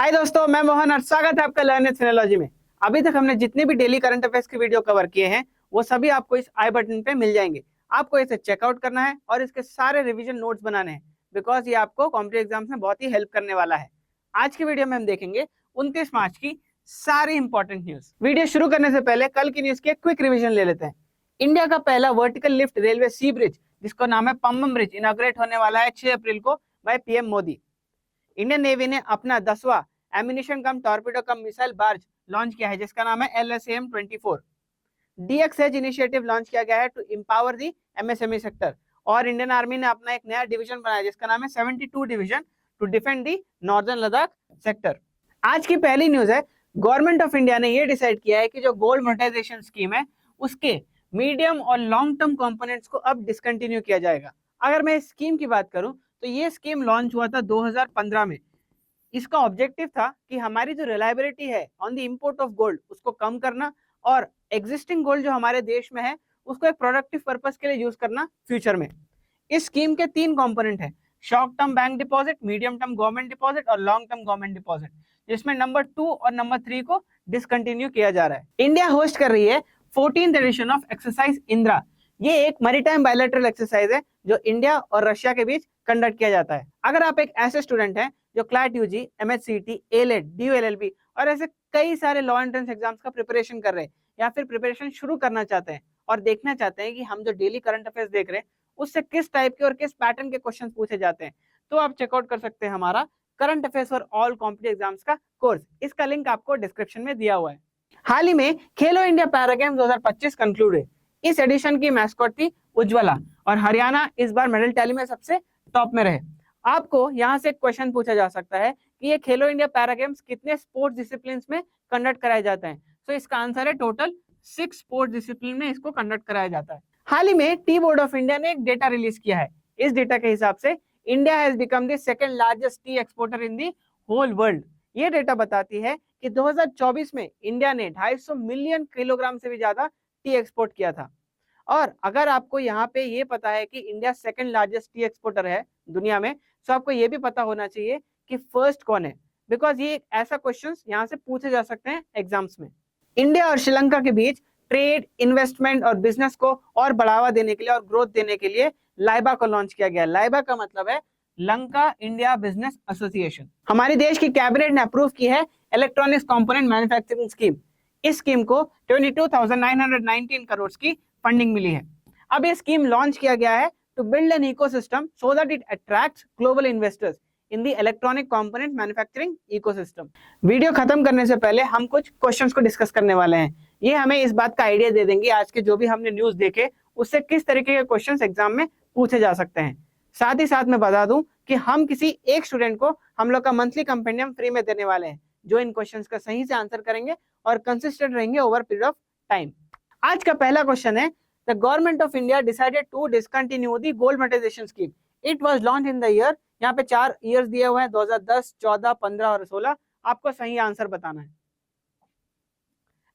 हाय दोस्तों, मैं मोहन और स्वागत है आपका लर्न सिनोलॉजी में। अभी तक हमने जितने भी डेली करंट अफेयर्स की वीडियो कवर किए हैं वो सभी आपको इस आई बटन पे मिल जाएंगे। आपको इसे चेकआउट करना है और इसके सारे रिवीजन नोट्स बनाने हैं, बिकॉज ये आपको कॉम्पिटिटिव एग्जाम्स में बहुत ही हेल्प करने वाला है। आज की वीडियो में हम देखेंगे 29 मार्च की सारी इंपॉर्टेंट न्यूज। वीडियो शुरू करने से पहले कल की न्यूज की एक क्विक रिविजन ले लेते हैं। इंडिया का पहला वर्टिकल लिफ्ट रेलवे सी ब्रिज, जिसका नाम है पम्बम ब्रिज, इनॉग्रेट होने वाला है 6 अप्रैल को by PM Modi. Indian navy ने अपना 10वां एम्यूनिशन कम टॉर्पीडो कम मिसाइल बार्ज लॉन्च किया है, जिसका नाम है LSAM-24। DXEdge इनिशिएटिव लॉन्च किया गया है to empower the MSME sector. और इंडियन आर्मी ने अपना एक नया डिवीजन बनाया जिसका नाम है 72 division to defend the northern Ladakh sector. आज की पहली न्यूज है, गवर्नमेंट ऑफ इंडिया ने यह डिसाइड किया है कि जो गोल्ड मोनेटाइजेशन स्कीम है उसके मीडियम और लॉन्ग टर्म कंपोनेंट्स को अब डिसकंटिन्यू किया जाएगा। अगर मैं इस स्कीम की बात करूं तो ये स्कीम लॉन्च हुआ था 2015 में। इसका ऑब्जेक्टिव था कि हमारी जो रिलायबिलिटी है on the import of gold उसको कम करना और एग्जिस्टिंग गोल्ड जो हमारे देश में है उसको एक प्रोडक्टिव पर्पस के लिए यूज करना फ्यूचर में। इस स्कीम के 3 कंपोनेंट है, short term bank deposit, medium term government deposit और लॉन्ग टर्म गवर्नमेंट डिपॉजिट, जिसमें नंबर 2 और नंबर 3 को डिसकंटिन्यू किया जा रहा है। इंडिया होस्ट कर रही है 14th addition of exercise Indira. ये एक मैरीटाइम बायलैटरल एक्सरसाइज है जो इंडिया और रशिया के बीच कंडक्ट किया जाता है। अगर आप एक ऐसे स्टूडेंट हैं जो CLAT UG, MHCT, ALED, DULLB और ऐसे कई सारे लॉ एंट्रेंस एग्जाम्स का प्रिपरेशन कर रहे हैं या फिर प्रिपरेशन शुरू करना चाहते हैं और देखना चाहते हैं कि हम जो डेली करंट अफेयर्स देख रहे हैं उससे किस टाइप के और किस पैटर्न के क्वेश्चन पूछे जाते हैं, तो आप चेकआउट कर सकते हैं हमारा current affairs for all competitive exams का कोर्स। इसका लिंक आपको डिस्क्रिप्शन में दिया हुआ है। हाल ही में खेलो इंडिया पैरा गेम्स 2025 कंक्लूड हुए। इस एडिशन की मैस्कॉट थी उज्ज्वला और हरियाणा इस बार मेडल टैली में सबसे टॉप में रहे। आपको यहाँ से क्वेश्चन पूछा जा सकता है कि ये खेलो इंडिया पैरा गेम्स कितने स्पोर्ट्स डिसिप्लिन में कंडक्ट कराए जाते हैं। तो इसका आंसर है टोटल 6 स्पोर्ट्स डिसिप्लिन में इसको कंडक्ट कराया जाता है। हाल ही में टी बोर्ड ऑफ इंडिया ने एक डेटा रिलीज किया है। इस डेटा के हिसाब से India has become the second largest tea exporter in the whole world. ये डेटा बताती है कि 2024 में इंडिया ने 250 मिलियन किलोग्राम से भी ज्यादा टी एक्सपोर्ट किया था। और अगर आपको यहाँ पे ये पता है कि India second largest tea exporter है दुनिया में, तो आपको ये भी पता होना चाहिए कि फर्स्ट कौन है, बिकॉज ये एक ऐसा क्वेश्चन यहाँ से पूछे जा सकते हैं एग्जाम्स में। इंडिया और श्रीलंका के बीच ट्रेड, इन्वेस्टमेंट और बिजनेस को और बढ़ावा देने के लिए और ग्रोथ देने के लिए लाइबा को लॉन्च किया गया। लाइबा का मतलब है लंका इंडिया बिजनेस एसोसिएशन। हमारे देश की कैबिनेट ने अप्रूव की है इलेक्ट्रॉनिक्स कंपोनेंट मैन्युफैक्चरिंग स्कीम। इस स्कीम को 22,919 करोड़ की फंडिंग मिली है। अब ये स्कीम लॉन्च किया गया है to build an ecosystem so that it attracts global investors in the electronic component manufacturing ecosystem. Video खत्म करने से पहले हम कुछ क्वेश्चंस को डिस्कस करने वाले हैं। ये हमें इस बात का आइडिया दे देंगे आज के जो भी हमने न्यूज देखे उससे किस तरीके के क्वेश्चंस एग्जाम में पूछे जा सकते हैं। साथ ही साथ मैं बता दूं कि हम किसी एक स्टूडेंट को हम लोग का मंथली कंपेंडियम फ्री में देने वाले हैं जो इन क्वेश्चंस का सही से आंसर करेंगे और कंसिस्टेंट रहेंगे ओवर पीरियड ऑफ टाइम। आज का पहला क्वेश्चन है, the government of India decided to discontinue the gold monetisation scheme. It was launch in the year, यहाँ पे 4 ईयर्स दिए हुए हैं, 2010, 14, 15 और 16। आपको सही आंसर बताना है।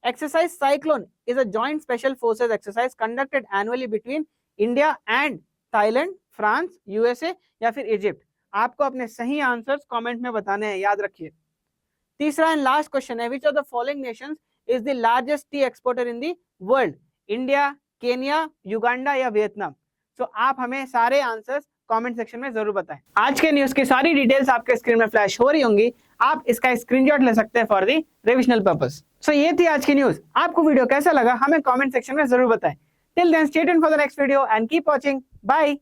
Exercise cyclone is a joint special forces exercise conducted annually between India and Thailand, France, USA या फिर इजिप्ट। आपको अपने सही आंसर्स कमेंट में बताने हैं, याद रखिए। तीसरा एंड लास्ट क्वेश्चन है, which of the following Nations is the largest tea exporter in the world? India, Kenya, Uganda या वियतनाम? तो आप हमें सारे आंसर्स कमेंट सेक्शन में जरूर बताएं। आज के न्यूज की सारी डिटेल्स आपके स्क्रीन में फ्लैश हो रही होंगी, आप इसका स्क्रीनशॉट ले सकते हैं फॉर द रिविजनल पर्पस। सो ये थी आज की न्यूज। आपको वीडियो कैसा लगा हमें कमेंट सेक्शन में जरूर बताएं। Till then stay tuned for the next video and keep watching. Bye.